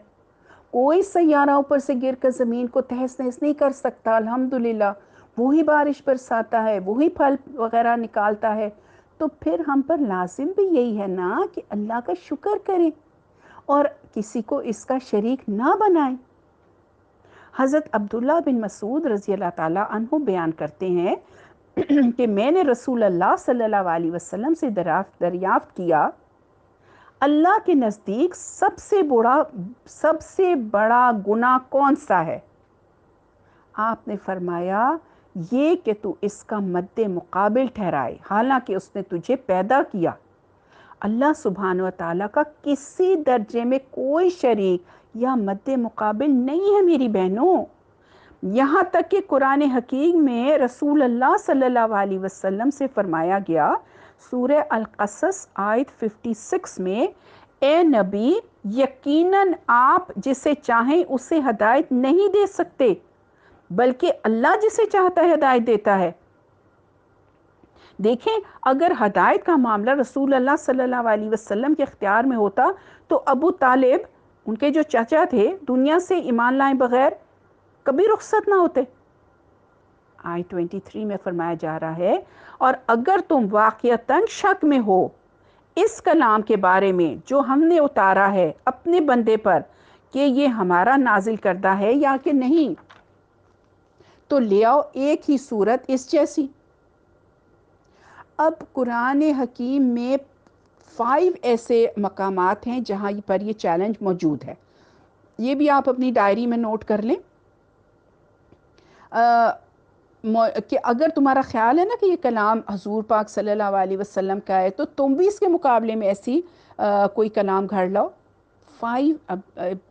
کوئی سیارہ اوپر سے گر کر زمین کو تہس نہس نہیں کر سکتا، الحمدللہ وہی بارش برساتا ہے، وہی پھل وغیرہ نکالتا ہے۔ تو پھر ہم پر لازم بھی یہی ہے نا کہ اللہ کا شکر کریں اور کسی کو اس کا شریک نہ بنائیں۔ حضرت عبداللہ بن مسعود رضی اللہ تعالیٰ عنہ بیان کرتے ہیں کہ میں نے رسول اللہ صلی اللہ علیہ وسلم سے دریافت کیا، اللہ کے نزدیک سب سے بڑا گناہ کون سا ہے؟ آپ نے فرمایا یہ کہ تو اس کا مد مقابل ٹھہرائے حالانکہ اس نے تجھے پیدا کیا۔ اللہ سبحانہ و تعالیٰ کا کسی درجے میں کوئی شریک یا مد مقابل نہیں ہے میری بہنوں، یہاں تک کہ قرآن حکیم میں رسول اللہ صلی اللہ علیہ وسلم سے فرمایا گیا سورہ القصص آیت 56 میں، اے نبی یقیناً آپ جسے چاہیں اسے ہدایت نہیں دے سکتے بلکہ اللہ جسے چاہتا ہے ہدایت دیتا ہے۔ دیکھیں اگر ہدایت کا معاملہ رسول اللہ صلی اللہ علیہ وسلم کے اختیار میں ہوتا تو ابو طالب ان کے جو چچا تھے دنیا سے ایمان لائے بغیر کبھی رخصت نہ ہوتے۔ آیت 23 میں فرمایا جا رہا ہے اور اگر تم واقعتاً شک میں ہو اس کلام کے بارے میں جو ہم نے اتارا ہے اپنے بندے پر کہ یہ ہمارا نازل کردہ ہے یا کہ نہیں، تو لے آؤ ایک ہی صورت اس جیسی۔ اب قرآن حکیم میں 5 ایسے مقامات ہیں جہاں پر یہ چیلنج موجود ہے، یہ بھی آپ اپنی ڈائری میں نوٹ کر لیں کہ اگر تمہارا خیال ہے نا کہ یہ کلام حضور پاک صلی اللہ علیہ وسلم کا ہے تو تم بھی اس کے مقابلے میں ایسی کوئی کلام گھڑ لاؤ۔ 5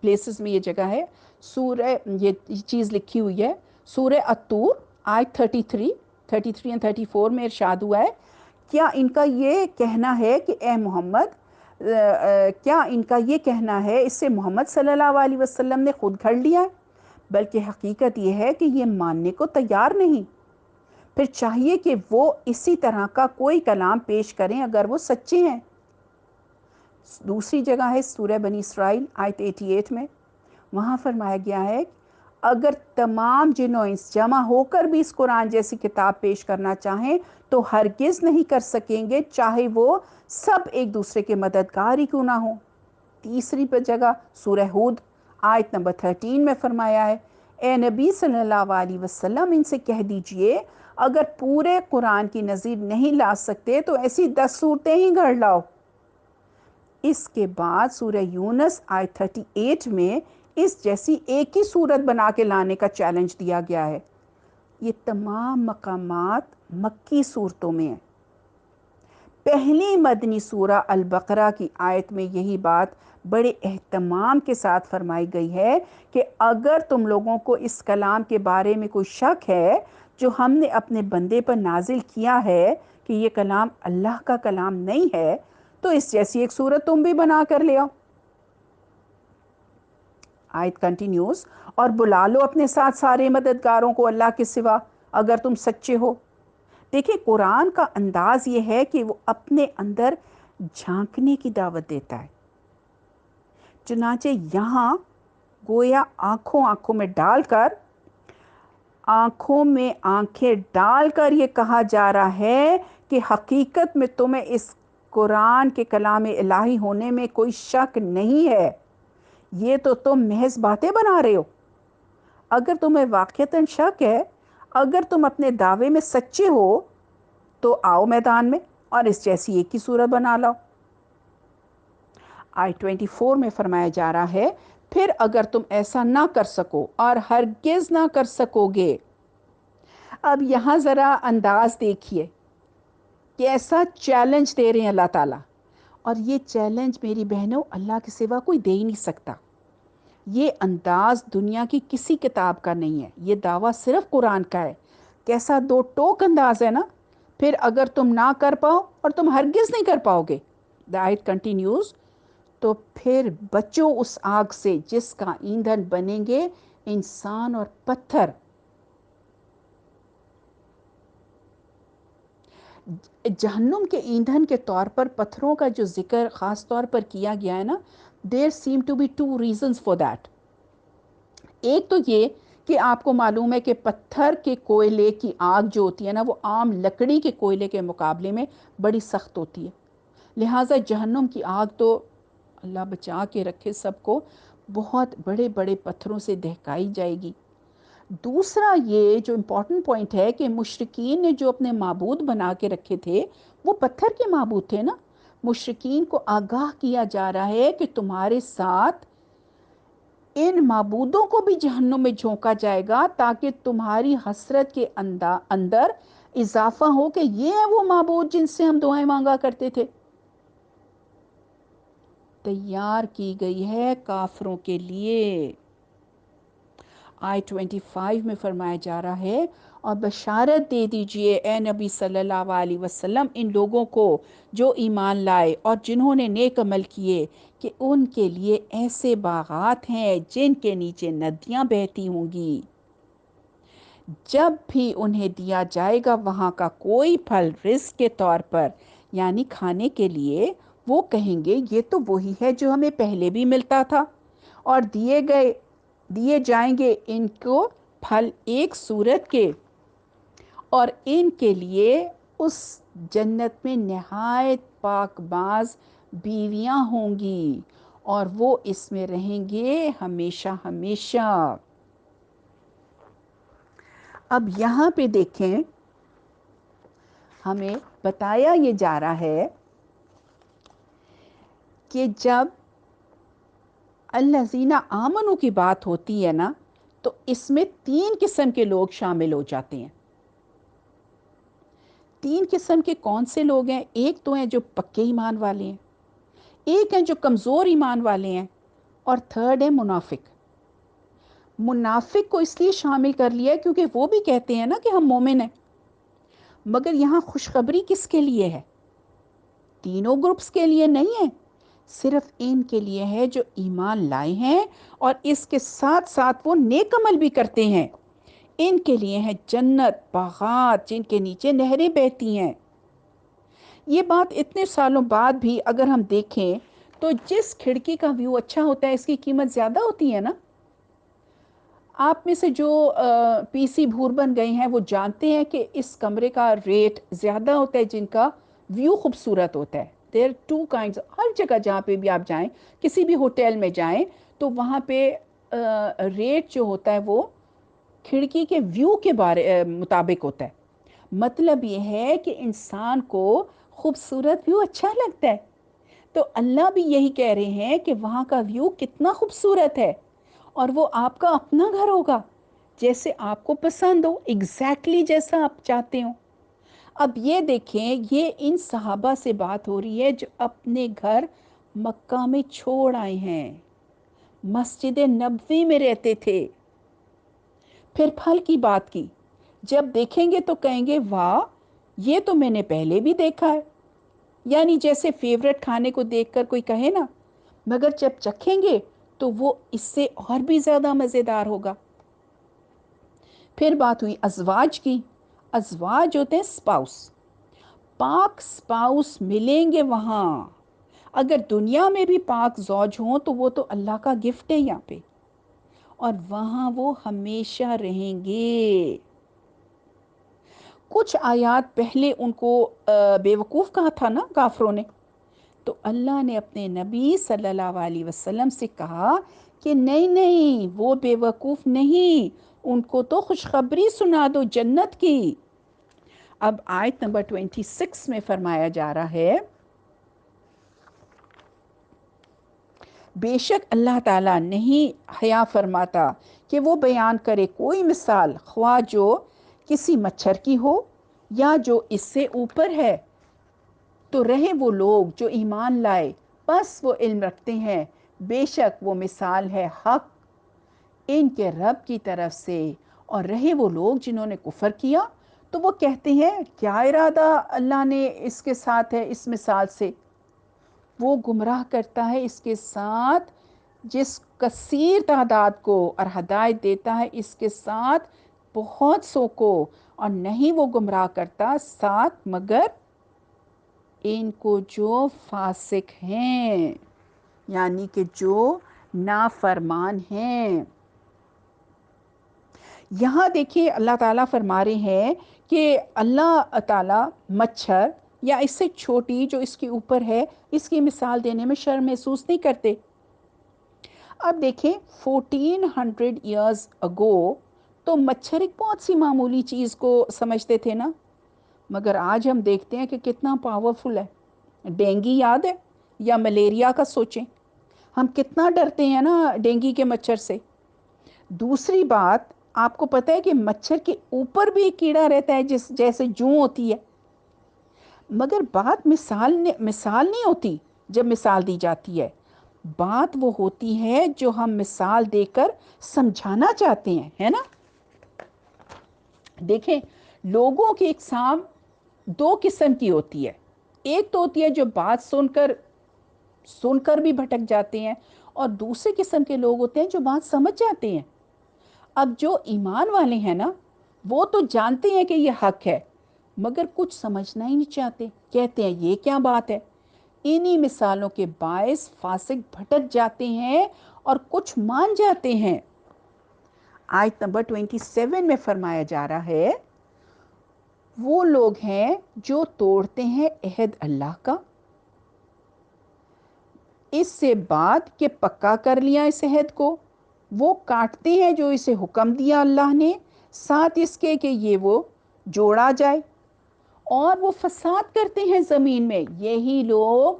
پلیسز میں یہ جگہ ہے، سورہ یہ چیز لکھی ہوئی ہے، سورہ الطور آیت 33 اور 34 میں ارشاد ہوا ہے، کیا ان کا یہ کہنا ہے کہ اے محمد کیا ان کا یہ کہنا ہے اس سے محمد صلی اللہ علیہ وسلم نے خود گھڑ لیا ہے؟ بلکہ حقیقت یہ ہے کہ یہ ماننے کو تیار نہیں، پھر چاہیے کہ وہ اسی طرح کا کوئی کلام پیش کریں اگر وہ سچے ہیں۔ دوسری جگہ ہے سورہ بنی اسرائیل آیت 88 میں، وہاں فرمایا گیا ہے اگر تمام جن و انس جمع ہو کر بھی اس قرآن جیسی کتاب پیش کرنا چاہیں تو ہرگز نہیں کر سکیں گے، چاہے وہ سب ایک دوسرے کے مددگار ہی کیوں نہ ہوں۔ تیسری جگہ سورہ ہود آیت نمبر 13 میں فرمایا ہے، اے نبی صلی اللہ علیہ وسلم ان سے کہہ دیجئے اگر پورے قرآن کی نظیر نہیں لا سکتے تو ایسی 10 صورتیں ہی گھڑ لاؤ۔ اس کے بعد سورہ یونس آیت 38 میں اس جیسی ایک ہی صورت بنا کے لانے کا چیلنج دیا گیا ہے۔ یہ تمام مقامات مکی صورتوں میں ہیں۔ پہلی مدنی سورہ البقرہ کی آیت میں یہی بات بڑے اہتمام کے ساتھ فرمائی گئی ہے کہ اگر تم لوگوں کو اس کلام کے بارے میں کوئی شک ہے جو ہم نے اپنے بندے پر نازل کیا ہے کہ یہ کلام اللہ کا کلام نہیں ہے تو اس جیسی ایک صورت تم بھی بنا کر لے آؤ۔ آیت کنٹینیوز، اور بلا لو اپنے ساتھ سارے مددگاروں کو اللہ کے سوا اگر تم سچے ہو۔ دیکھیں قرآن کا انداز یہ ہے کہ وہ اپنے اندر جھانکنے کی دعوت دیتا ہے، چنانچہ یہاں گویا آنکھوں میں آنکھیں ڈال کر یہ کہا جا رہا ہے کہ حقیقت میں تمہیں اس قرآن کے کلام الہی ہونے میں کوئی شک نہیں ہے، یہ تو تم محض باتیں بنا رہے ہو۔ اگر تمہیں واقعتاً شک ہے، اگر تم اپنے دعوے میں سچے ہو تو آؤ میدان میں اور اس جیسی ایک ہی صورت بنا لاؤ۔ آیت 24 میں فرمایا جا رہا ہے، پھر اگر تم ایسا نہ کر سکو اور ہرگز نہ کر سکو گے۔ اب یہاں ذرا انداز دیکھیے کیسا چیلنج دے رہے ہیں اللہ تعالیٰ، اور یہ چیلنج میری بہنوں اللہ کے سوا کوئی دے ہی نہیں سکتا. یہ انداز دنیا کی کسی کتاب کا نہیں ہے، یہ دعویٰ صرف قرآن کا ہے. کیسا دو ٹوک انداز ہے نا. پھر اگر تم نہ کر پاؤ، اور تم ہرگز نہیں کر پاؤ گے، the ayat continues، تو پھر بچو اس آگ سے جس کا ایندھن بنیں گے انسان اور پتھر. جہنم کے ایندھن کے طور پر پتھروں کا جو ذکر خاص طور پر کیا گیا ہے نا، there seem to be two reasons for that. ایک تو یہ کہ آپ کو معلوم ہے کہ پتھر کے کوئلے کی آگ جو ہوتی ہے نا، وہ عام لکڑی کے کوئلے کے مقابلے میں بڑی سخت ہوتی ہے. لہٰذا جہنم کی آگ تو اللہ بچا کے رکھے سب کو، بہت بڑے بڑے پتھروں سے دہکائی جائے گی. دوسرا یہ جو امپورٹنٹ پوائنٹ ہے کہ مشرکین نے جو اپنے معبود بنا کے رکھے تھے وہ پتھر کے معبود تھے نا. مشرکین کو آگاہ کیا جا رہا ہے کہ تمہارے ساتھ ان معبودوں کو بھی جہنم میں جھونکا جائے گا تاکہ تمہاری حسرت کے اندر اضافہ ہو کہ یہ ہے وہ معبود جن سے ہم دعائیں مانگا کرتے تھے. تیار کی گئی ہے کافروں کے لیے. آیت 25 میں فرمایا جا رہا ہے، اور بشارت دے دیجئے اے نبی صلی اللہ علیہ وسلم ان لوگوں کو جو ایمان لائے اور جنہوں نے نیک عمل کیے، کہ ان کے لیے ایسے باغات ہیں جن کے نیچے ندیاں بہتی ہوں گی. جب بھی انہیں دیا جائے گا وہاں کا کوئی پھل رزق کے طور پر، یعنی کھانے کے لیے، وہ کہیں گے یہ تو وہی ہے جو ہمیں پہلے بھی ملتا تھا. اور دیے جائیں گے ان کو پھل ایک صورت کے، اور ان کے لیے اس جنت میں نہایت پاک باز بیویاں ہوں گی، اور وہ اس میں رہیں گے ہمیشہ ہمیشہ. اب یہاں پہ دیکھیں، ہمیں بتایا یہ جا رہا ہے کہ جب الذین آمنوا کی بات ہوتی ہے نا، تو اس میں 3 قسم کے لوگ شامل ہو جاتے ہیں. 3 قسم کے کون سے لوگ ہیں؟ ایک تو ہیں جو پکے ایمان والے ہیں، ایک ہیں جو کمزور ایمان والے ہیں، اور تھرڈ ہے منافق. منافق کو اس لیے شامل کر لیا ہے کیونکہ وہ بھی کہتے ہیں نا کہ ہم مومن ہیں. مگر یہاں خوشخبری کس کے لیے ہے؟ تینوں گروپس کے لیے نہیں ہے، صرف ان کے لیے ہے جو ایمان لائے ہیں اور اس کے ساتھ ساتھ وہ نیک عمل بھی کرتے ہیں. ان کے لیے ہے جنت، باغات جن کے نیچے نہریں بہتی ہیں. یہ بات اتنے سالوں بعد بھی اگر ہم دیکھیں تو جس کھڑکی کا ویو اچھا ہوتا ہے اس کی قیمت زیادہ ہوتی ہے نا. آپ میں سے جو پی سی بھور بن گئے ہیں وہ جانتے ہیں کہ اس کمرے کا ریٹ زیادہ ہوتا ہے جن کا ویو خوبصورت ہوتا ہے. دیر ٹو کائنڈز. ہر جگہ جہاں پہ بھی آپ جائیں، کسی بھی ہوٹل میں جائیں تو وہاں پہ ریٹ جو ہوتا ہے وہ کھڑکی کے ویو کے مطابق ہوتا ہے. مطلب یہ ہے کہ انسان کو خوبصورت ویو اچھا لگتا ہے، تو اللہ بھی یہی کہہ رہے ہیں کہ وہاں کا ویو کتنا خوبصورت ہے، اور وہ آپ کا اپنا گھر ہوگا جیسے آپ کو پسند ہو، ایگزیکٹلی جیسا آپ چاہتے ہو. اب یہ دیکھیں، یہ ان صحابہ سے بات ہو رہی ہے جو اپنے گھر مکہ میں چھوڑ آئے ہیں، مسجد نبوی میں رہتے تھے. پھر پھل کی بات کی، جب دیکھیں گے تو کہیں گے واہ، یہ تو میں نے پہلے بھی دیکھا ہے. یعنی جیسے فیورٹ کھانے کو دیکھ کر کوئی کہے نا، مگر جب چکھیں گے تو وہ اس سے اور بھی زیادہ مزیدار ہوگا. پھر بات ہوئی ازواج کی. ازواج ہوتے ہیں سپاؤس، پاک سپاؤس ملیں گے وہاں. اگر دنیا میں بھی پاک زوج ہوں تو وہ تو اللہ کا گفٹ ہے یہاں پہ، اور وہاں وہ ہمیشہ رہیں گے. کچھ آیات پہلے ان کو بے وقوف کہا تھا نا کافروں نے، تو اللہ نے اپنے نبی صلی اللہ علیہ وسلم سے کہا کہ نہیں وہ بے وقوف نہیں، ان کو تو خوشخبری سنا دو جنت کی. اب آیت نمبر 26 میں فرمایا جا رہا ہے، بے شک اللہ تعالیٰ نہیں حیا فرماتا کہ وہ بیان کرے کوئی مثال، خواہ جو کسی مچھر کی ہو یا جو اس سے اوپر ہے. تو رہے وہ لوگ جو ایمان لائے بس وہ علم رکھتے ہیں، بے شک وہ مثال ہے حق ان کے رب کی طرف سے، اور رہے وہ لوگ جنہوں نے کفر کیا تو وہ کہتے ہیں کیا ارادہ اللہ نے اس کے ساتھ ہے اس مثال سے، وہ گمراہ کرتا ہے اس کے ساتھ جس کثیر تعداد کو، اور ہدایت دیتا ہے اس کے ساتھ بہت سو کو، اور نہیں وہ گمراہ کرتا ساتھ مگر ان کو جو فاسق ہیں، یعنی کہ جو نافرمان ہیں۔ یہاں دیکھیے اللہ تعالیٰ فرما رہے ہیں کہ اللہ تعالیٰ مچھر یا اس سے چھوٹی جو اس کے اوپر ہے اس کی مثال دینے میں شرم محسوس نہیں کرتے۔ اب دیکھیں 1400 ایئرز اگو تو مچھر ایک بہت سی معمولی چیز کو سمجھتے تھے نا، مگر آج ہم دیکھتے ہیں کہ کتنا پاورفل ہے۔ ڈینگی یاد ہے یا ملیریا کا سوچیں، ہم کتنا ڈرتے ہیں نا ڈینگی کے مچھر سے۔ دوسری بات آپ کو پتہ ہے کہ مچھر کے اوپر بھی ایک کیڑا رہتا ہے جیسے جوں ہوتی ہے، مگر بات مثال نہیں ہوتی جب مثال دی جاتی ہے، بات وہ ہوتی ہے جو ہم مثال دے کر سمجھانا چاہتے ہیں، ہے نا۔ دیکھیں لوگوں کی اقسام دو قسم کی ہوتی ہے، ایک تو ہوتی ہے جو بات سن کر بھی بھٹک جاتے ہیں، اور دوسرے قسم کے لوگ ہوتے ہیں جو بات سمجھ جاتے ہیں۔ اب جو ایمان والے ہیں نا وہ تو جانتے ہیں کہ یہ حق ہے، مگر کچھ سمجھنا ہی نہیں چاہتے، کہتے ہیں یہ کیا بات ہے۔ انہی مثالوں کے باعث فاسق بھٹک جاتے ہیں اور کچھ مان جاتے ہیں۔ آیت نمبر 27 میں فرمایا جا رہا ہے وہ لوگ ہیں جو توڑتے ہیں عہد اللہ کا اس سے بعد کہ پکا کر لیا اس عہد کو، وہ کاٹتے ہیں جو اسے حکم دیا اللہ نے ساتھ اس کے کہ یہ وہ جوڑا جائے، اور وہ فساد کرتے ہیں زمین میں۔ یہی لوگ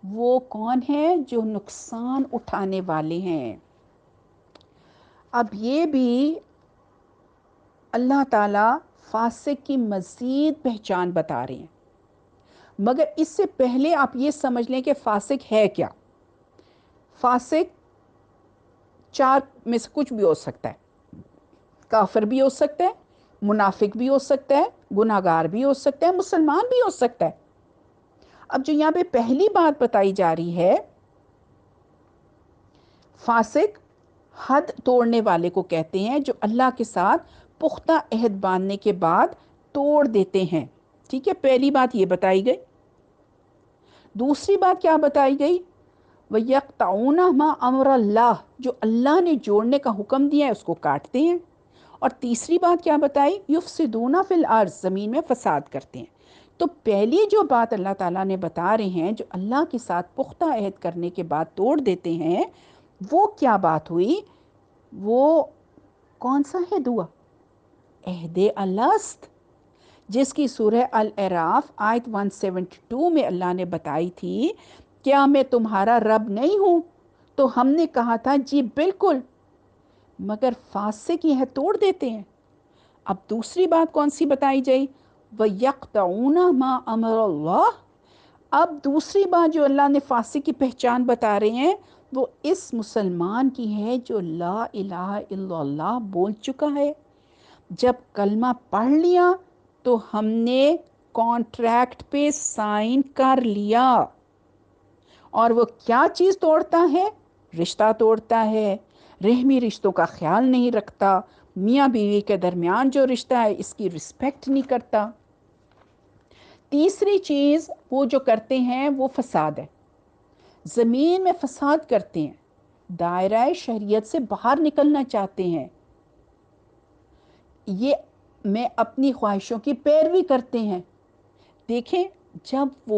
وہ کون ہیں جو نقصان اٹھانے والے ہیں۔ اب یہ بھی اللہ تعالیٰ فاسق کی مزید پہچان بتا رہے ہیں، مگر اس سے پہلے آپ یہ سمجھ لیں کہ فاسق ہے کیا۔ فاسق چار میں سے کچھ بھی ہو سکتا ہے، کافر بھی ہو سکتا ہے، منافق بھی ہو سکتا ہے، گناہ گار بھی ہو سکتا ہے، مسلمان بھی ہو سکتا ہے۔ اب جو یہاں پہ پہلی بات بتائی جا رہی ہے، فاسق حد توڑنے والے کو کہتے ہیں جو اللہ کے ساتھ پختہ عہد باندھنے کے بعد توڑ دیتے ہیں، ٹھیک ہے، پہلی بات یہ بتائی گئی۔ دوسری بات کیا بتائی گئی؟ وَيَقْطَعُونَ مَا أَمْرَ اللَّهِ، جو اللہ نے جوڑنے کا حکم دیا ہے اس کو کاٹتے ہیں۔ اور تیسری بات کیا بتائی؟ يُفْسِدُونَ فِي الْأَرْضِ، زمین میں فساد کرتے ہیں۔ تو پہلی جو بات اللہ تعالیٰ نے بتا رہے ہیں جو اللہ کے ساتھ پختہ عہد کرنے کے بعد توڑ دیتے ہیں، وہ کیا بات ہوئی؟ وہ کون سا عہد ہوا؟ عہد الست، جس کی سورہ الاعراف آیت 172 میں اللہ نے بتائی تھی کیا میں تمہارا رب نہیں ہوں؟ تو ہم نے کہا تھا جی بالکل، مگر فاسق یہ توڑ دیتے ہیں۔ اب دوسری بات کون سی بتائی جائے؟ وَيَقْطَعُونَ مَا أَمَرَ اللَّهِ، اب دوسری بات جو اللہ نے فاسق کی پہچان بتا رہے ہیں وہ اس مسلمان کی ہے جو لا الہ الا اللہ بول چکا ہے، جب کلمہ پڑھ لیا تو ہم نے کانٹریکٹ پہ سائن کر لیا، اور وہ کیا چیز توڑتا ہے؟ رشتہ توڑتا ہے، رحمی رشتوں کا خیال نہیں رکھتا، میاں بیوی کے درمیان جو رشتہ ہے اس کی رسپیکٹ نہیں کرتا۔ تیسری چیز وہ جو کرتے ہیں وہ فساد ہے، زمین میں فساد کرتے ہیں، دائرہ شریعت سے باہر نکلنا چاہتے ہیں، یہ میں اپنی خواہشوں کی پیروی کرتے ہیں۔ دیکھیں جب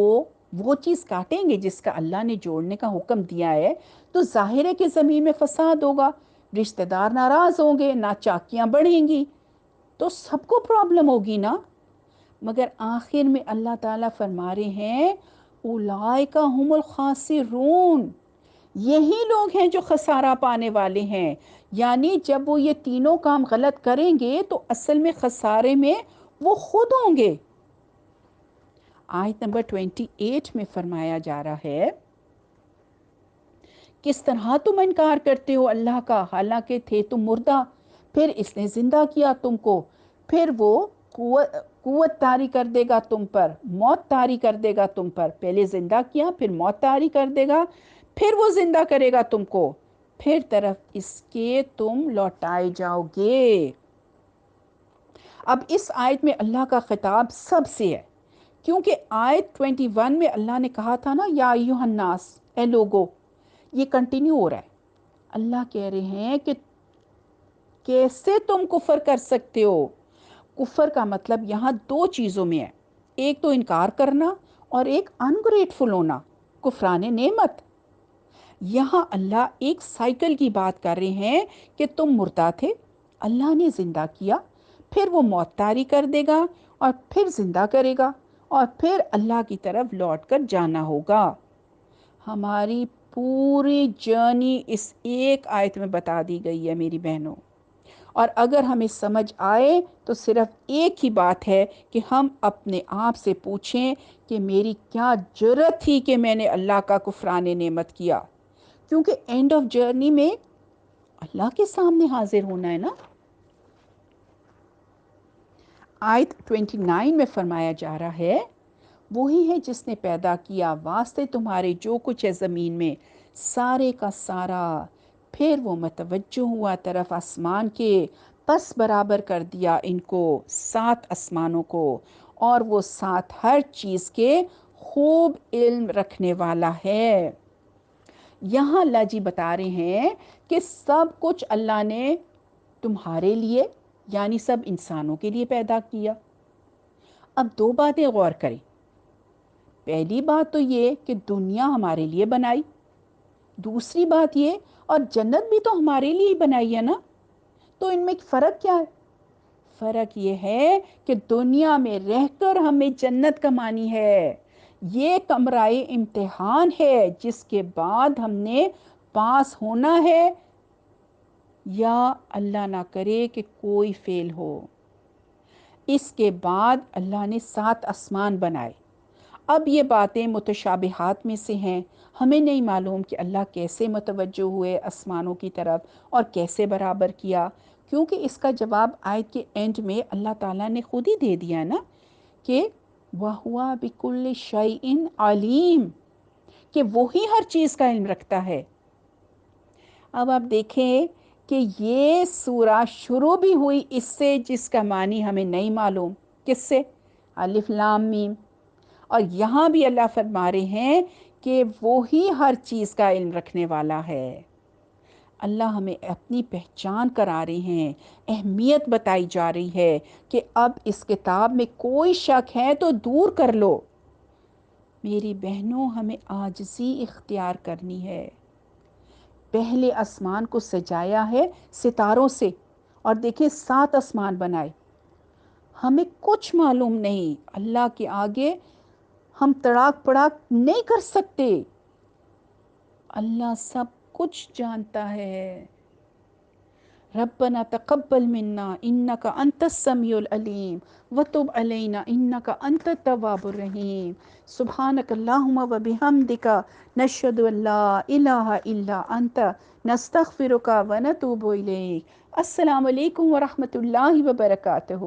وہ چیز کاٹیں گے جس کا اللہ نے جوڑنے کا حکم دیا ہے تو ظاہر ہے کہ زمین میں فساد ہوگا، رشتہ دار ناراض ہوں گے، ناچاکیاں بڑھیں گی، تو سب کو پرابلم ہوگی نا۔ مگر آخر میں اللہ تعالیٰ فرما رہے ہیں اولئک هم الخاسرون، یہی لوگ ہیں جو خسارہ پانے والے ہیں، یعنی جب وہ یہ تینوں کام غلط کریں گے تو اصل میں خسارے میں وہ خود ہوں گے۔ آیت نمبر 28 میں فرمایا جا رہا ہے کس طرح تم انکار کرتے ہو اللہ کا حالانکہ تھے تم مردہ، پھر اس نے زندہ کیا تم کو، پھر وہ قوت طاری کر دے گا تم پر، موت طاری کر دے گا تم پر، پہلے زندہ کیا پھر موت طاری کر دے گا، پھر وہ زندہ کرے گا تم کو، پھر طرف اس کے تم لوٹائے جاؤ گے۔ اب اس آیت میں اللہ کا خطاب سب سے ہے، کیونکہ آیت 21 میں اللہ نے کہا تھا نا یا ایھا الناس، اے لوگو، یہ کنٹینیو ہو رہا ہے۔ اللہ کہہ رہے ہیں کہ کیسے تم کفر کر سکتے ہو؟ کفر کا مطلب یہاں دو چیزوں میں ہے، ایک تو انکار کرنا اور ایک انگریٹفل ہونا، کفران نعمت۔ یہاں اللہ ایک سائیکل کی بات کر رہے ہیں کہ تم مردہ تھے، اللہ نے زندہ کیا، پھر وہ موت طاری کر دے گا اور پھر زندہ کرے گا اور پھر اللہ کی طرف لوٹ کر جانا ہوگا۔ ہماری پوری جرنی اس ایک آیت میں بتا دی گئی ہے میری بہنوں، اور اگر ہمیں سمجھ آئے تو صرف ایک ہی بات ہے کہ ہم اپنے آپ سے پوچھیں کہ میری کیا جرت تھی کہ میں نے اللہ کا کفران نعمت کیا، کیونکہ اینڈ آف جرنی میں اللہ کے سامنے حاضر ہونا ہے نا۔ آیت 29 میں فرمایا جا رہا ہے وہی ہے جس نے پیدا کیا واسطے تمہارے جو کچھ ہے زمین میں سارے کا سارا، پھر وہ متوجہ ہوا طرف آسمان کے، پس برابر کر دیا ان کو 7 آسمانوں کو، اور وہ 7 ہر چیز کے خوب علم رکھنے والا ہے۔ یہاں اللہ جی بتا رہے ہیں کہ سب کچھ اللہ نے تمہارے لیے یعنی سب انسانوں کے لیے پیدا کیا۔ اب دو باتیں غور کریں۔ پہلی بات تو یہ کہ دنیا ہمارے لیے بنائی، دوسری بات یہ اور جنت بھی تو ہمارے لیے ہی بنائی ہے نا، تو ان میں فرق کیا ہے؟ فرق یہ ہے کہ دنیا میں رہ کر ہمیں جنت کمانی ہے، یہ کمرائے امتحان ہے جس کے بعد ہم نے پاس ہونا ہے، یا اللہ نہ کرے کہ کوئی فیل ہو۔ اس کے بعد اللہ نے 7 آسمان بنائے۔ اب یہ باتیں متشابہات میں سے ہیں، ہمیں نہیں معلوم کہ اللہ کیسے متوجہ ہوئے آسمانوں کی طرف اور کیسے برابر کیا، کیونکہ اس کا جواب آیت کے اینڈ میں اللہ تعالیٰ نے خود ہی دے دیا نا کہ وَهُوَ بِكُلِّ شَيْءٍ عَلِيمٌ، کہ وہی ہر چیز کا علم رکھتا ہے۔ اب آپ دیکھیں کہ یہ سورہ شروع بھی ہوئی اس سے جس کا معنی ہمیں نہیں معلوم، کس سے؟ الف لام میم۔ اور یہاں بھی اللہ فرما رہے ہیں کہ وہی ہر چیز کا علم رکھنے والا ہے۔ اللہ ہمیں اپنی پہچان کرا رہے ہیں، اہمیت بتائی جا رہی ہے کہ اب اس کتاب میں کوئی شک ہے تو دور کر لو۔ میری بہنوں، ہمیں عاجزی اختیار کرنی ہے۔ پہلے آسمان کو سجایا ہے ستاروں سے، اور دیکھیں 7 آسمان بنائے۔ ہمیں کچھ معلوم نہیں، اللہ کے آگے ہم تڑاک پڑاک نہیں کر سکتے، اللہ سب کچھ جانتا ہے۔ ربنا تقبل منا انک انت السمیع العلیم وتب علینا انک انت التواب الرحیم۔ سبحانک اللہم وبحمدک نشہد ان لا الہ الا انت نستغفرک ونتوب الیک۔ السلام علیکم ورحمۃ اللہ وبرکاتہ۔